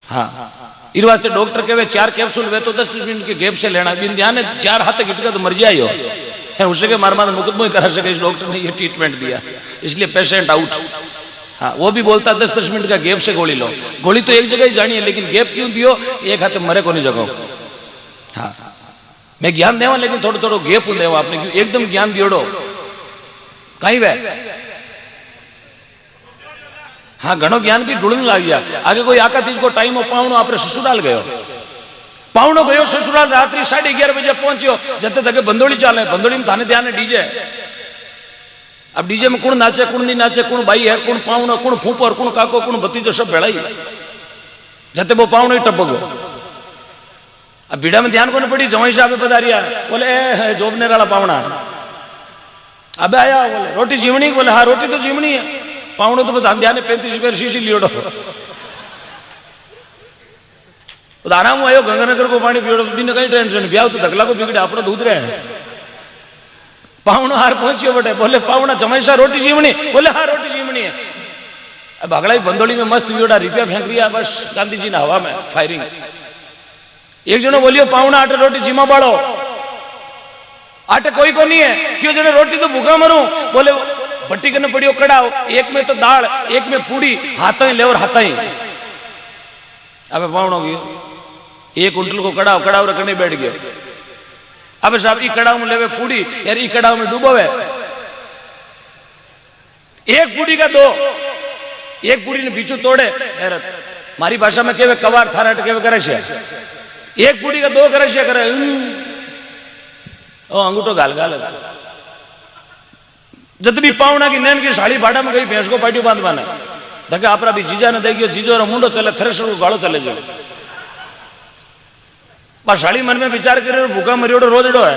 हाँ इस वास्ते डॉक्टर कहे 4 कैप्सूल वे तो 10 मिनट के गैप से लेना, बिन ध्यान 4 हाथ तक हिटका तो मर जाइयो है, उसे के मार मुकदमा ही करा सके, इस डॉक्टर ने ये ट्रीटमेंट दिया इसलिए पेशेंट आउट। हाँ वो भी बोलता 10-10 मिनट का गैप से गोली लो, गोली तो एक जगह ही जानी है लेकिन गैप क्यों दियो, एक हाथ मरे को नहीं जगह। हाँ मैं ज्ञान देवा लेकिन थोड़ा थोड़ा गैप देवा आपने, क्यों एकदम ज्ञान दियोड़ो कहीं वे। हाँ घणो ज्ञान भी ढूंढने लग गया। आगे कोई आका तीज को टाइम हो पावणो आपरे ससुराल गयो, पावणो गयो ससुराल रात्रि 11:30 बजे पहुंचो, जते तक बंदोड़ी चाले, बंदोड़ी में थाने ध्यान डीजे। अब डीजे में कौन नाचे कौन नहीं नाचे, कौन भाई है कौन पावणो कौन फूफर कौन काको कौन भतीजो सब भेड़ाई, जते वो पावणो ही टपक गयो। अब भीड़ा में ध्यान को नहीं पड़ी, जवाई साहब पधारिया बोले ए जोबनेर वाला पावणा, अब आया बोले रोटी जीवनी, बोले हाँ रोटी तो जीवनी है, पावणो तो ध्यान 35 रुपये शीशी लियोड़ो। आराम आयो गंगानगर को पानी पियोड़ो, बिना कहीं टेंशन, ब्याह तो धकला को बिगड़े आपड़ो दूध रहे। पावणो हार पहुंचियो बटे, बोले पावणा जमाईसा रोटी जीवनी, बोले हाँ रोटी जीवनी है। अब अगला बंदोड़ी में मस्त वियोड़ा रुपया फेंक रिया, बस गांधी जी ने हवा में फायरिंग। एक जनो बोलियो पावणा आटे रोटी जीमा बाड़ो, आटे कोई को नहीं है, क्यों जने रोटी तो भूखा मरू, बोले भट्टी कने पड़ियो कड़ाओ, एक में तो दाल एक में पूड़ी, हाथा ही ले और हाथा ही। अब पावणो गयो 1 कुंटल को कड़ाओ, कड़ाओ रखने बैठ गयो। अब साहब ई कड़ाव में लेवे पूड़ी, यार ई कड़ाव में डूबोवे, एक पूड़ी का 2, एक पूड़ी ने बीचू तोड़े, यार मारी भाषा में केवे कवार थारा केवे करे छे, एक पूड़ी का 2 करे छे करे, ओ अंगूठो गाल गाल। जब भी पावणा की नैन की साड़ी भाड़ा में गई भैंस को पाटियो बांधवाने, धके आपरा भी जीजा ने देखियो, जीजो रो मुंडो चले थ्रेसर को गाड़ो चले जाओ। बस साड़ी मन में विचार करे भूखा मरियोड़ो रोजड़ो है,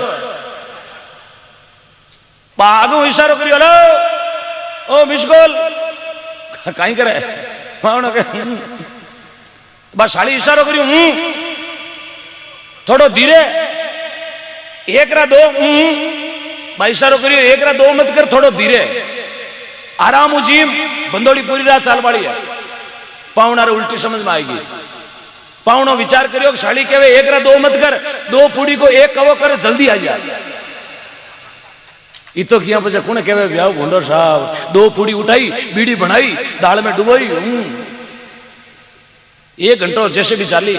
आगो इशारो करियो लो ओ मिसकोल कहीं करे पावणो के, बस साड़ी इशारो करियो थोड़ो धीरे, 1-2 भाई इशारो करियो 1-2 मत कर, थोड़ो धीरे आराम उजीम। बंदोड़ी पूरी रात चाल वाली है, पावणा रे उल्टी समझ में आएगी। पावणो विचार करियो साड़ी केवे 1-2 मत कर, 2 पूड़ी को 1 कवो कर जल्दी आ जा। ई तो किया पछे कोने केवे ब्याह भोंडो साहब, 2 पूड़ी उठाई बीड़ी बनाई दाल में डुबोई, 1 घंटो जैसे भी चाली।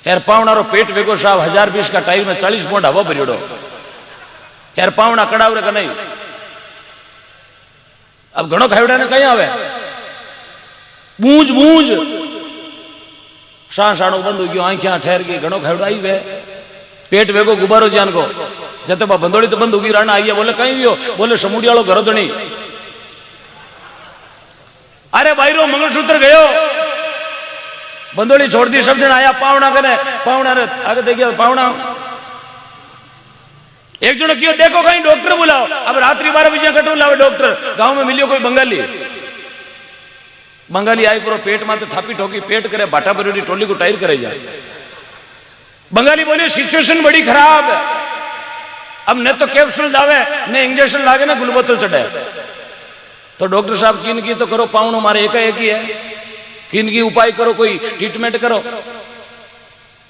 यार पावणा रो पेट वेगो साहब 1020 का टाइम में 40 पोंड हवा भरियोड़ो। यार पावणा कड़ाव रे कने अब घणो खावड़ा ने कहीं आवे, बूंज बूंज शाणो बंद हो गयो, आंखियां ठहर गई, घणो खावड़ा आई वे, पेट वेगो गुबारो जान को, जते बा बंदोड़ी तो बंद होगी राणा आई, बोले कहीं वियो, बोले समुड़ी वालो घर धणी। अरे भाई रो मंगलसूत्र गयो, बंदोड़ी छोड़ दी, सब जन आया पावणा कने, पावणा रे आगे देखियो पावणा, एक जन क्यों देखो कहीं डॉक्टर बुलाओ। अब रात्रि 12 बजे कटो लावे डॉक्टर, गांव में मिलियो कोई बंगाली, बंगाली आई पूरा पेट में तो थापी ठोकी, पेट करे बाटा भरी टोली को टायर करे जाए। बंगाली बोलियो सिचुएशन बड़ी खराब है, अब न तो कैप्सूल दावे न इंजेक्शन लागे न गुलबोतल चढ़े। तो डॉक्टर साहब किन की तो करो, पावणो मारे एक ही है, किन की उपाय करो, कोई ट्रीटमेंट करो।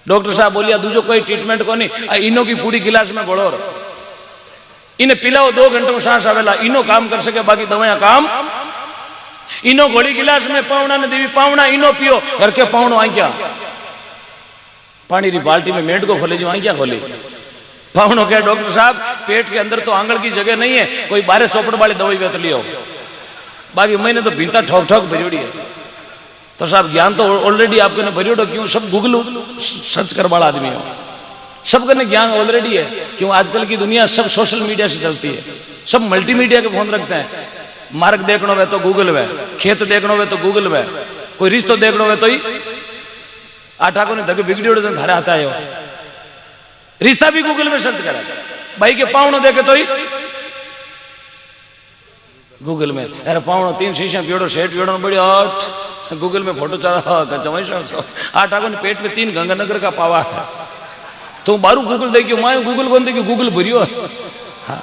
डॉक्टर साहब बोलिया दूजो कोई ट्रीटमेंट को नहीं, इनो की पूरी गिलास में घोड़ो, इन्हें पिलाओ 2 घंटे में सांस आवेला, इनो काम कर सके, बाकी दवाया काम। इनो घोड़ी गिलास में पावणा ने देवी, पावणा इनो पियो, घर के पावणो आई क्या पानी री बाल्टी में मेड को खोले जो आई क्या खोली। पावणो क्या डॉक्टर साहब पेट के अंदर तो आंगल की जगह नहीं है, कोई 12 चौपड़ वाली दवाई वेत लियो, बाकी मैंने तो भीता ठोक ठोक भरियोड़ी है। तो साहब ज्ञान तो ऑलरेडी आपके ने भरियोड़ो, क्यों सब गूगल सर्च कर वाला आदमी हो, सबके ने ज्ञान ऑलरेडी है। क्यों आजकल की दुनिया सब सोशल मीडिया से चलती है, सब मल्टीमीडिया के फोन रखते हैं। मार्ग देखना हो तो गूगल में, खेत देखना हो तो गूगल में, कोई रिश्तो देखना हो तो ही आठाको ने धके बिगड़ी उड़े धारे आता है, रिश्ता भी गूगल में सर्च करा, भाई के पावणो देखे तो ही गूगल में। अरे पावणो 3 शीशा पियोड़ो सेठ पियोड़ो बड़ी हट, गूगल में फोटो चढ़ा जमाई साहब, आठाको ने पेट में 3 गंगानगर का पावा है, तो बारू गूगल देखियो, मैं गूगल कौन देखियो, गूगल भरियो। हाँ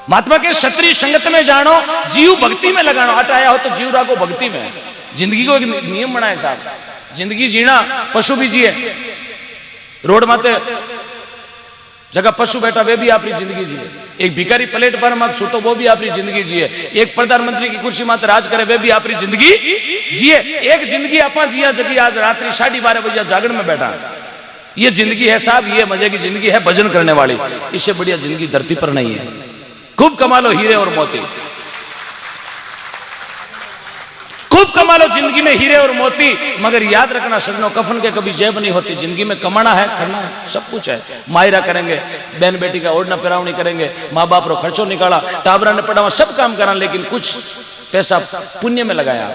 महात्मा के क्षत्रिय संगत में जानो, जीव भक्ति में लगानो, हट आया हो तो जीव राखो भक्ति में। जिंदगी को एक नियम बनाए साहब, जिंदगी जीना पशु भी जिए, रोड माते जगह पशु बैठा वे भी अपनी जिंदगी जिए, एक भिखारी प्लेट पर मत छूटो वो भी अपनी जिंदगी जिए, एक प्रधानमंत्री की कुर्सी माते राज करे वे भी अपनी जिंदगी जिए। एक जिंदगी अपा जिया जगी आज रात्रि 12:30 बजे जागरण में बैठा, ये जिंदगी है साहब, ये मजे की जिंदगी है भजन करने वाली, इससे बढ़िया जिंदगी धरती पर नहीं है। खूब कमा लो हीरे और मोती, खूब कमा लो जिंदगी में हीरे और मोती, मगर याद रखना सजनों कफन के कभी जेब नहीं होती। जिंदगी में कमाना है, करना है, सब कुछ है, मायरा करेंगे, बहन बेटी का ओढ़ना पिरावनी करेंगे, माँ बाप रो खर्चो निकाला, टाबरा ने पढ़ावा, सब काम करा, लेकिन कुछ पैसा पुण्य में लगाया।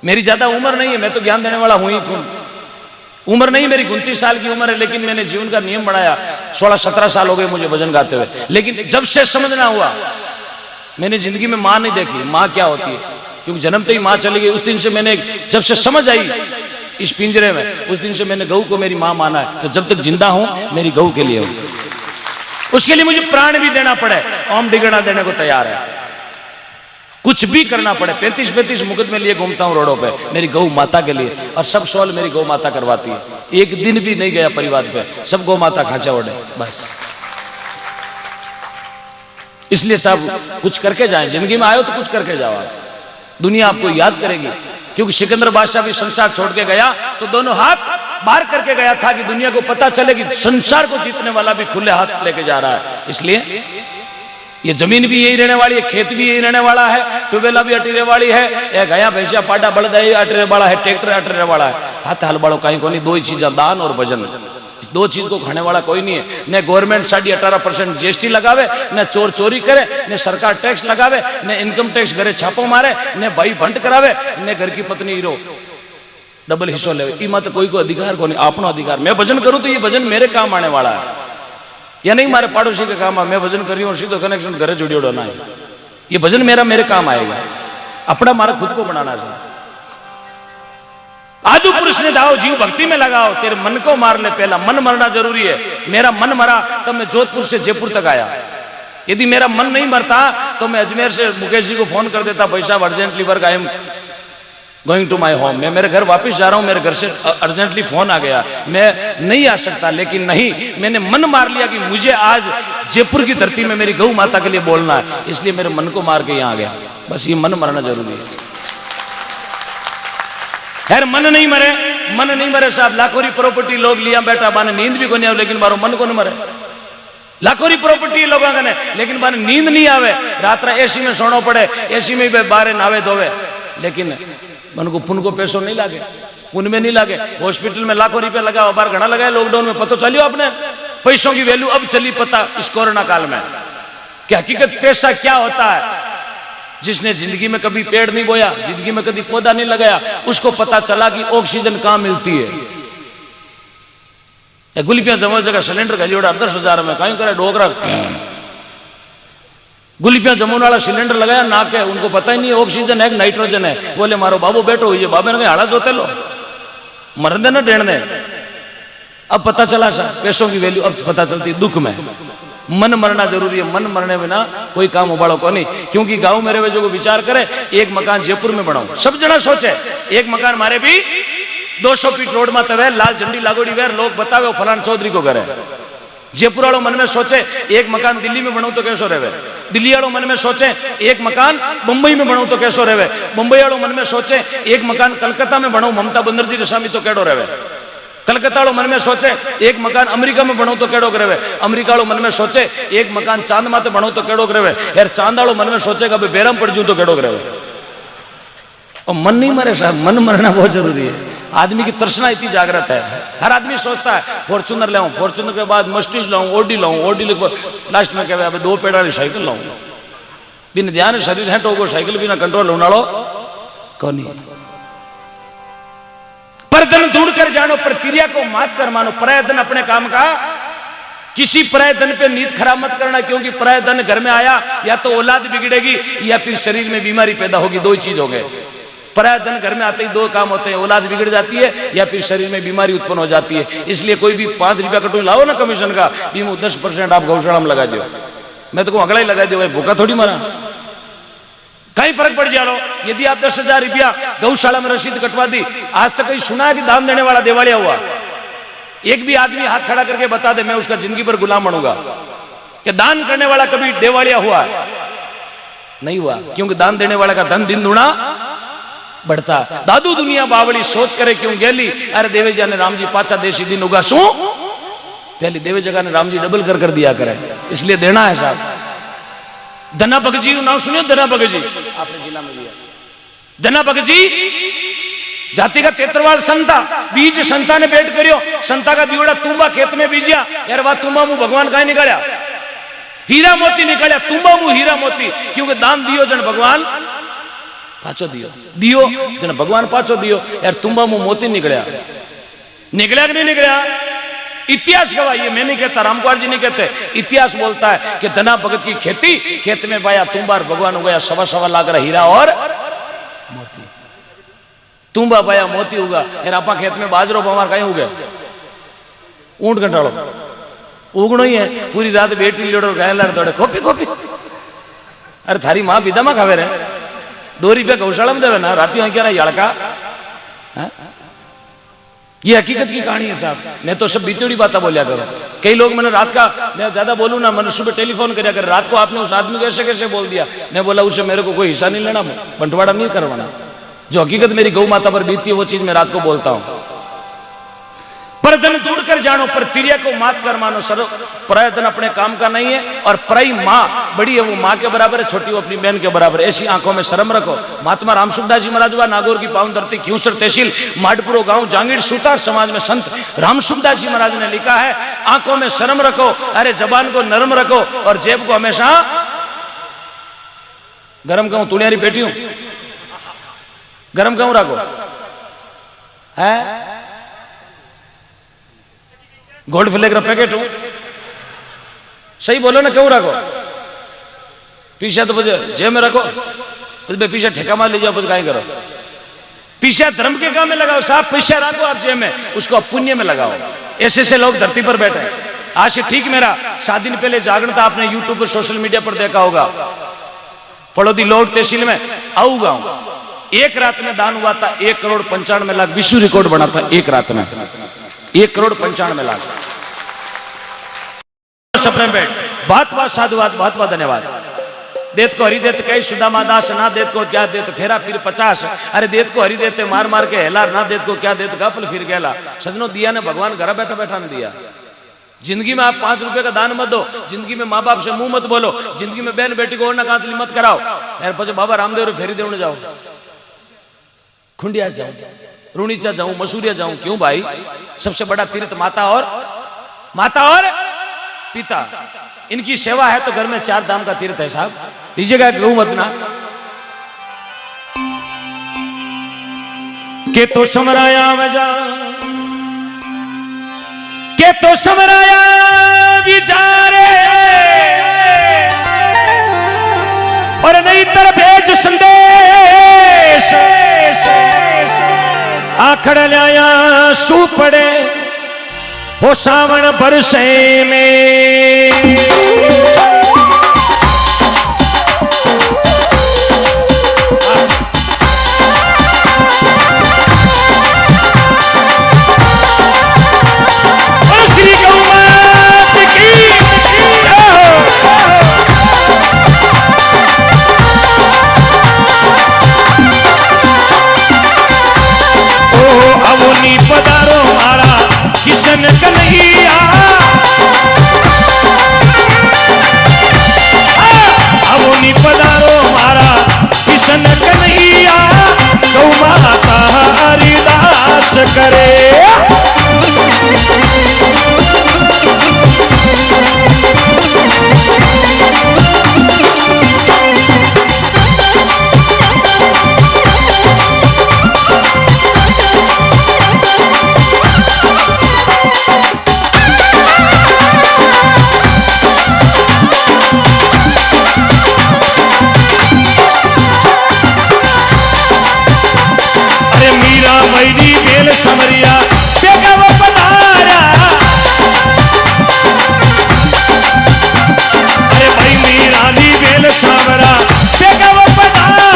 मेरी ज्यादा उम्र नहीं है, मैं तो ज्ञान देने वाला हूं ही, उम्र नहीं मेरी 29 साल की उम्र है, लेकिन मैंने जीवन का नियम बनाया। 16-17 साल हो गए मुझे भजन गाते हुए, लेकिन जब से समझना हुआ मैंने जिंदगी में माँ नहीं देखी, माँ क्या होती है, क्योंकि जन्मते ही माँ चली गई। उस दिन से मैंने, जब से समझ आई इस पिंजरे में, उस दिन से मैंने गऊ को मेरी माँ माना है। तो जब तक जिंदा हूं मेरी गऊ के लिए हूं, उसके लिए मुझे प्राण भी देना पड़े, ओम डिगड़ा देने को तैयार है, कुछ भी करना पड़े। 35-35 मुकदमे लिए घूमता हूं रोडों पे मेरी गौ माता के लिए, और सब सवाल मेरी गौ माता करवाती है। एक दिन भी नहीं गया परिवार पे, सब गौ माता खांचा ओढ़े बस। इसलिए सब कुछ करके जाएं, जिंदगी में आयो तो कुछ करके जाओ, दुनिया आपको याद करेगी। क्योंकि सिकंदर बादशाह भी संसार छोड़ के गया तो दोनों हाथ बाहर करके गया था कि दुनिया को पता चले कि संसार को जीतने वाला भी खुले हाथ लेके जा रहा है। इसलिए ये जमीन भी यही रहने वाली है, खेत भी यही रहने वाला है, ट्यूबवेला भी अटरे वाली है, ये गया भैंसिया पाटा बलद अटरे वाला है, ट्रैक्टर अटरे वाला है, हाथ हल बड़ो कहीं को नहीं। दो ही चीजें, दान और भजन, इस दो चीज को खाने वाला कोई नहीं है। न गवर्नमेंट 18.5% जीएसटी लगावे, न चोर चोरी करे, न सरकार टैक्स लगावे, न इनकम टैक्स घरे छापो मारे, न भाई भंट करावे, न घर की पत्नी हीरो डबल हिस्सो ले। ई मत कोई को अधिकार को नहीं, अपनो अधिकार। मैं भजन करूं तो ये भजन मेरे काम आने वाला है, या नहीं मारे पड़ोसी के काम है। मैं भजन कर रही हूँ, सीधो कनेक्शन घरे जुड़ियोड़ो ना है, ये भजन मेरे काम आएगा। अपना मारा खुद को बनाना चाहिए। आदि पुरुष ने जाओ जीव भक्ति में लगाओ, तेरे मन को मार ले, पहला मन मरना जरूरी है। मेरा मन मरा तब मैं जोधपुर से जयपुर तक आया। यदि मेरा मन नहीं मरता तो मैं अजमेर से मुकेश जी को फोन कर देता, भाई साहब urgently work, I am going to my home, मैं मेरे घर वापस जा रहा हूं, मेरे घर से अर्जेंटली फोन आ गया, मैं नहीं आ सकता। लेकिन नहीं, मैंने मन मार लिया कि मुझे आज जयपुर की धरती में मेरी गौ माता के लिए बोलना है, इसलिए मेरे मन को मार के यहां आ गया। बस ये मन मरना जरूरी है। यार मन नहीं मरे, मन नहीं मरे साहब। लाखों प्रॉपर्टी लोग लिया बैठा, बाने नींद भी को नहीं आवे, लेकिन बारो मन को नहीं मरे। लाखों प्रॉपर्टी लोगों ने, लेकिन बाने नींद नहीं आवे, रात एसी में सोना पड़े, एसी में भी बारे नावे धोवे, लेकिन मन को पुन को पैसों नहीं लागे, पुन में नहीं लागे। हॉस्पिटल में लाखों रुपया लगा, बार घना लगाए लॉकडाउन में, पता चलियो आपने पैसों की वैल्यू अब चली पता इस कोरोना काल में कि हकीकत पैसा क्या होता है। जिसने जिंदगी में कभी पेड़ नहीं बोया, जिंदगी में कभी पौधा नहीं लगाया, उसको पता चला कि ऑक्सीजन कहां मिलती है। गुलिपियां जमा जगह सिलेंडर का लियोड़ा 10,000 में कहीं करे डोगरा गुलिपियां जमुन वाला सिलेंडर लगाया ना के, उनको पता ही नहीं ऑक्सीजन है नाइट्रोजन है। बोले मारो बाबू बैठो हुई, बाबे ने कहा हाड़ा जोते लो, मरन देना डेढ़ दे। अब पता चला सा पैसों की वैल्यू, अब पता चलती दुख में। मन मरना जरूरी है, मन मरने बिना कोई काम उबाड़ो को नहीं। क्योंकि गांव मेरे वजह को विचार करे, एक मकान जयपुर में बनाओ, सब जना सोचे एक मकान मारे भी 200 फीट रोड में तवे लाल झंडी लागोड़ी वेर, लोग बतावे फलान चौधरी को करे। जयपुर वालों मन में सोचे एक मकान दिल्ली में बनाऊं तो कैसो रहे, दिल्ली वालों मन में सोचे एक मकान मुंबई में बनाऊं तो कैसो रहे, मुंबई वालों मन में सोचे एक मकान कलकत्ता में बनाऊं ममता बनर्जी रसामी तो केड़ो रहे, कलकत्ता वालों मन में सोचे एक मकान अमेरिका में बनाऊं तो केड़ो रहे, अमेरिका वालों मन में सोचे एक मकान चांद माते बनाऊं तो केड़ो रहे, यार चांद वालों मन में सोचेगा भाई बेरम पड़ जाऊं तो केड़ो रहे। और मन नहीं मरे साहब, मन मरना बहुत जरूरी है। आदमी की तृष्णा इतनी जागृत है, हर आदमी सोचता है फॉर्च्यूनर लाऊं, फॉर्च्यूनर के बाद मस्टीज लाऊं, ओडी लाऊं, ओडी लास्ट में क्या 2 पेड़ वाली साइकिल लाऊं, बिन ध्यान शरीर है तो साइकिल बिना कंट्रोल होना कौन। परधन ढूंढ कर जानो, प्रक्रिया को मात कर मानो। प्रयत्न अपने काम का, किसी प्रयत्न पे नींद खराब मत करना, क्योंकि प्रयत्न घर में आया या तो औलाद बिगड़ेगी या फिर शरीर में बीमारी पैदा होगी, 2 ही चीज हो गए। प्रयत्न घर में आते ही 2 काम होते हैं, औलाद बिगड़ जाती है या फिर शरीर में बीमारी उत्पन्न हो जाती है। इसलिए कोई भी 5 रुपया कटोरी लाओ ना कमीशन का, 10% आप गौशाला में लगा दो। मैं तो अगला ही लगा दो भाई, भूखा थोड़ी मरा। कहीं फर्क पड़ जा लो। यदि आप 10,000 रुपया गौशाला में रसीद कटवा दी, आज तक कहीं सुना है कि दान देने वाला देवालिया हुआ? एक भी आदमी हाथ खड़ा करके बता दे, मैं उसका जिंदगी भर गुलाम बनूंगा। कि दान करने वाला कभी देवालिया हुआ? नहीं हुआ, क्योंकि दान देने वाला का धन दिन दुना बढ़ता। दादू दुनिया बावड़ी सोच करे क्यों गेली, अरे देवे जी ने राम जी पाचा देशी दिन उगा शू, पहली देवे जगह ने राम जी डबल कर दिया करे, इसलिए देना है साहब। धना भगत जी नाम सुनियो? धना भगत जी आपने जिला में दिया। धना भगत जी जाति का तेतरवाल संता, बीज संता ने भेंट करियो, संता का दियोड़ा तुम्बा खेत में बीजिया, यार वाह तुम्बा मुंह भगवान का निकालिया, हीरा मोती निकालिया, तुम्बा मुंह हीरा मोती, क्योंकि दान दियो जन भगवान पाचो दियो, दियो जन भगवान पाचो दियो। यार तुम्बा मुंह मोती निकलिया, निकलिया कि नहीं निकलिया? इतिहास गवाह, ये मैं नहीं कहता, रामकुमार जी नहीं कहते, इतिहास बोलता है कि धना भगत की खेती, खेत में पाया तुम्बार भगवान हो गया 1.25 लाख हीरा और मोती। तुम्बा पाया मोती होगा, यार आपा खेत में बाजरो पमार कहीं उगे, ऊंट घंटाड़ो उगणो ही है, पूरी रात बेटी लेड़ो गाय लार दौड़े खोपी खोपी। अरे थारी माँ पिता माँ खावे रहे, 2 रुपया गौशाला में देवे ना, राती वहां क्या ना यड़का। ये हकीकत की कहानी है साहब, मैं तो सब बीतोड़ी बातें बोलिया करो। कई लोग मैंने रात का, मैं ज्यादा बोलूं ना, मैंने सुबह टेलीफोन कर, रात को आपने उस आदमी को ऐसे कैसे बोल दिया? मैं बोला उसे मेरे को कोई हिस्सा नहीं लेना, बंटवारा नहीं करवाना, जो हकीकत मेरी गौ माता पर बीतती है वो चीज मैं रात को बोलता हूं। पर धन दूर कर जानो, पर तिरिया को मात कर मानो। सर पराया धन अपने काम का नहीं है, और पराई माँ बड़ी है, वो माँ के बराबर है, छोटी वो अपनी बहन के बराबर है। ऐसी आंखों में शर्म रखो। महात्मा रामसुखदास जी महाराज व नागौर की पावन धरती क्यूसर तहसील माडपुरो गांव जांगीर सुतार समाज में संत रामसुखदास जी महाराज ने लिखा है, आंखों में शर्म रखो, अरे जबान को नरम रखो, और जेब को हमेशा गरम कहूं, तुड़ियारी पेटी हूं गरम कहूं रखो है, गोल्ड फ्लेग का पैकेट हूं, सही बोलो ना, क्यों रखो? पीछे तो जेब में रखो, तो पीछे ठेका मार लीजिए, कुछ काय करो? पीछे धर्म के काम में लगाओ साहब, पीछे रखो आप जेब में, उसको पुण्य में लगाओ। ऐसे ऐसे लोग धरती पर बैठे हैं। आज से ठीक मेरा 7 दिन पहले जागरण था, आपने यूट्यूब पर सोशल मीडिया पर देखा होगा, फड़ौदी लोड तहसील में आऊ गांव, एक रात में दान हुआ था 1,95,00,000, विश्व रिकॉर्ड बना था एक रात में 1,95,00,000। सपने बैठ बात बात साधुवाद, बहुत बहुत धन्यवाद। देत को हरि देत कई सुदामा दास, ना देत को क्या देत फेरा फिर 50, अरे देत को हरि देते मार मार के हेला, ना देत को क्या देत गफल फिर गेला। सजनों दिया ने भगवान घर बैठा बैठा ने दिया। जिंदगी में आप 5 रुपए का दान मत दो, जिंदगी में माँ बाप से मुंह मत बोलो, जिंदगी में बहन बेटी को ओढ़ना कांचली मत कराओ। यार पचे बाबा रामदेव फेरी देने जाओ, खुंडिया जाऊं, रूणीचा जाऊं, मसूरिया जाऊं, क्यों भाई? सबसे बड़ा तीर्थ माता और पिता, इनकी सेवा है तो घर में 4 धाम का तीर्थ है साहब। लीजिएगा क्यों मत ना के तो समराया वजा, के तो समराया विचारे, और नहीं तर भेज संदेश, आखड़ लाया सू पड़े हो सावन बरसे में। श्री गौ माता की अवनी पधारो मारा किशन कन्हैया, अवनी पधारो मारा किशन कन्हैया, गौ माता हरिदास करे। समरिया बेगव पधारा, अरे भाई मीरा दी बेल सावरा बेगव पधारा,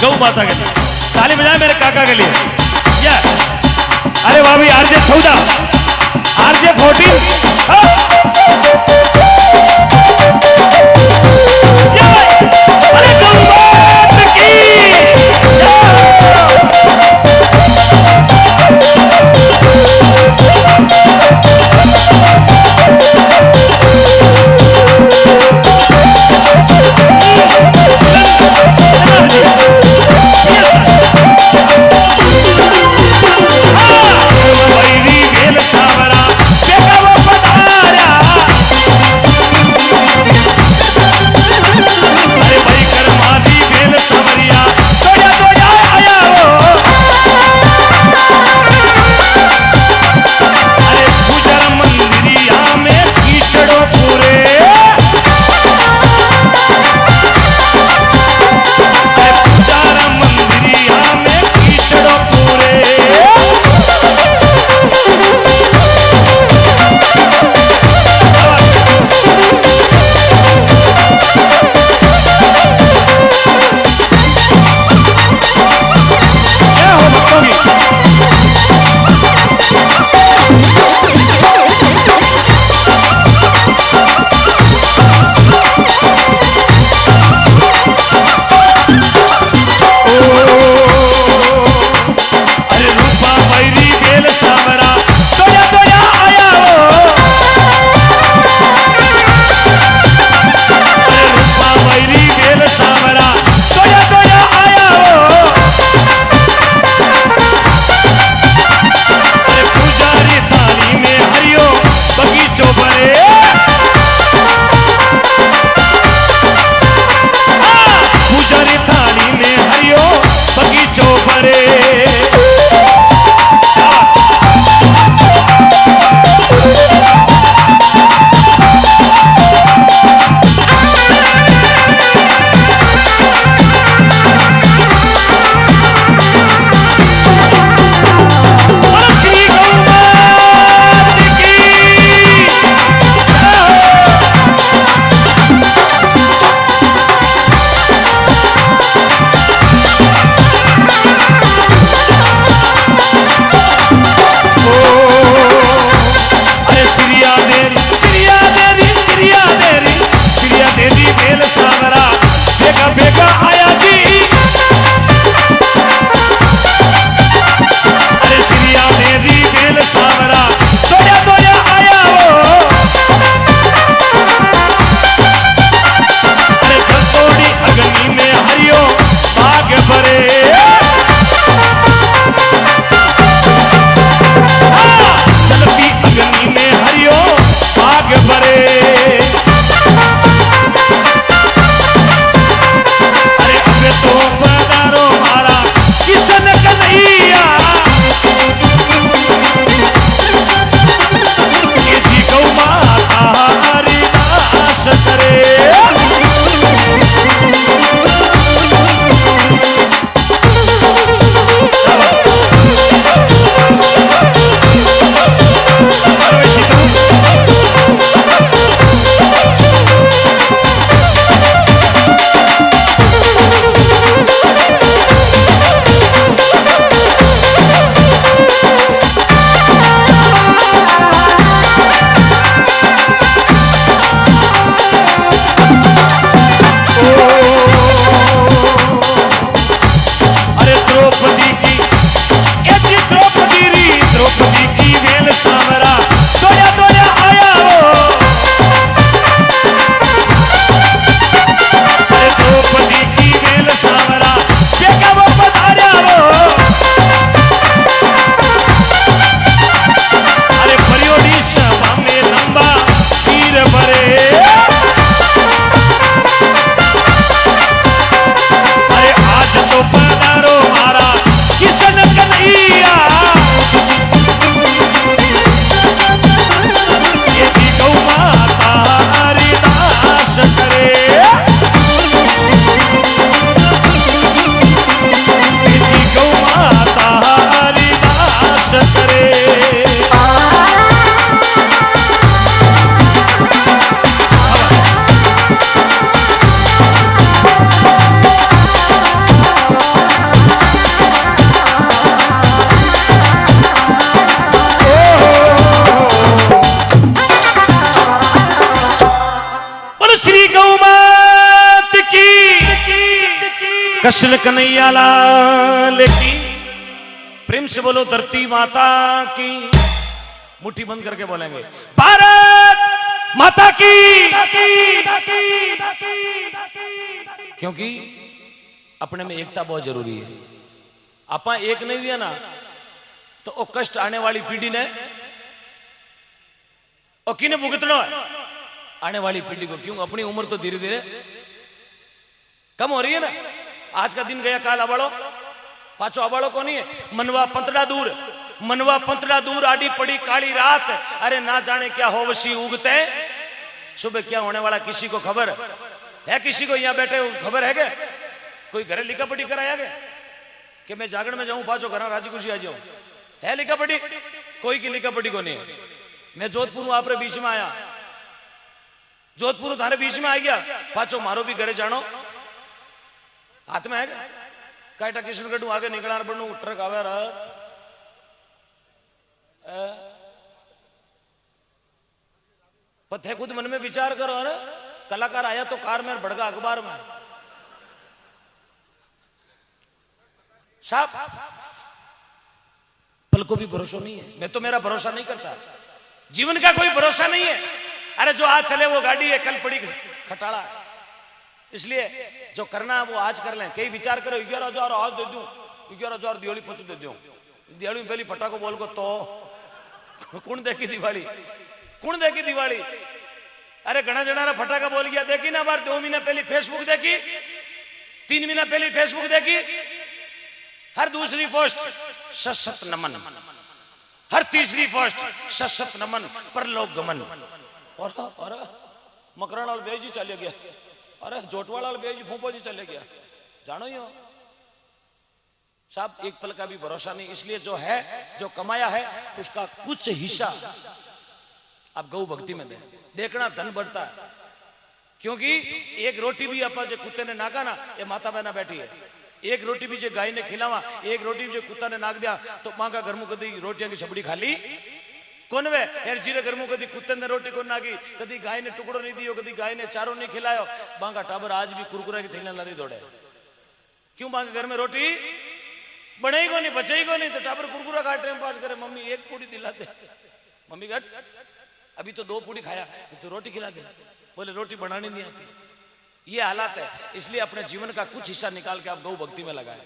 गौ माता के लिए ताली बजाए मेरे काका के लिए। क्या अरे वाह भाई आरजे 14 आरजे 14 अरे गौ माता की कृष्ण कन्हैया लाल की। प्रेम से बोलो धरती माता की। मुट्ठी बंद करके बोलेंगे भारत माता की। क्योंकि अपने में एकता बहुत जरूरी है। आपा एक नहीं हुआ ना तो वो कष्ट आने वाली पीढ़ी ने और किने भुगतना है आने वाली पीढ़ी को। क्यों? अपनी उम्र तो धीरे धीरे कम हो रही है ना। आज का दिन गया काल अबाड़ो पाचो अबाड़ो को नहीं है। मनवा पंतड़ा दूर आड़ी पड़ी काली रात। अरे ना जाने क्या हो वशी उगते सुबह क्या होने वाला किसी को खबर है? किसी को यहाँ बैठे खबर है? क्या कोई घरे लिखा पढ़ी कराया गया कि मैं जागरण में जाऊं पाचो घर राजी खुशी आ जाऊं? है लिखा पढ़ी? कोई की लिखा पढ़ी को नहीं है। मैं जोधपुर आप रे बीच में आया, जोधपुर थारे बीच में आ गया पाचो मारो भी घरे जानो हाथ में है काटा किशनगढ़ आगे निकला बनू ट्रक आवे रहा पथे खुद मन में विचार करो। अरे कलाकार आया तो कार में भड़का अखबार में साहब पल को भी भरोसा नहीं है। मैं तो मेरा भरोसा नहीं करता, जीवन का कोई भरोसा नहीं है। अरे जो आज चले वो गाड़ी है, कल पड़ी खटाड़ा। इसलिए जो करना है वो आज कर लें। कई विचार करो 11,000 आज दे दूं, 11,000 दिवाली पछू दे दूं। दिवाली में पहली फटाको बोल को तो कौन देखी दिवाली? कौन देखी दिवाली? अरे घना जनारा फटाका बोल गया देखी ना बार। 2 महीना पहले फेसबुक देखी, 3 महीना पहले फेसबुक देखी। हर दूसरी पोस्ट सशत नमन, हर तीसरी पोस्ट सशत नमन परलोक गमन। और मकरान वाल बेजी चले गया। अरे जोटवाड़ वाल बेजी फूफो जी चले गया। जानो ही हो साहब एक पल का भी भरोसा नहीं। इसलिए जो है जो कमाया है उसका कुछ हिस्सा आप गौ भक्ति में दें। देखना धन बढ़ता है। क्योंकि एक रोटी भी आप जो कुत्ते ने नाका ना ये माता बहना बैठी है। एक रोटी भी जो गाय ने खिलावा, एक रोटी भी जो कुत्ता ने नाक दिया तो मां का घर में कभी रोटियां की छपड़ी खाली कौन वे यार? जीरे घर में कभी कुत्ते ने रोटी को नागी, कभी गाय ने टुकड़ो नहीं दियो, कभी गाय ने चारों नहीं खिलायो। मां का टाबर आज भी कुरकुरा की थैलियां लारी दौड़े। क्यों? मां के घर में रोटी बने को नहीं, बचे को नहीं तो टाबर कुरकुरा काट टाइम पास करे। मम्मी एक पूड़ी दिला दे। मम्मी घट अभी तो 2 पूड़ी खाया तो रोटी खिला दे। बोले रोटी बनानी नहीं आती। ये हालात है। इसलिए अपने जीवन का कुछ हिस्सा निकाल के आप गौ भक्ति में लगाए।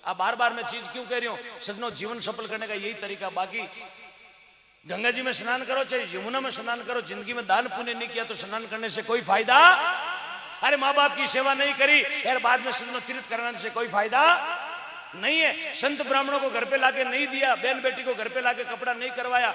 आप बार बार मैं चीज क्यों कह रही हूँ? सजनों जीवन सफल करने का यही तरीका। बाकी गंगा जी में स्नान करो चाहे यमुना में स्नान करो, जिंदगी में दान पुण्य नहीं किया तो स्नान करने से कोई फायदा। अरे माँ बाप की सेवा नहीं करी यार बाद में सजनों तीर्थ कराने से कोई फायदा नहीं है। संत ब्राह्मणों को घर पे लाके नहीं दिया, बहन बेटी को घर पे लाके कपड़ा नहीं करवाया,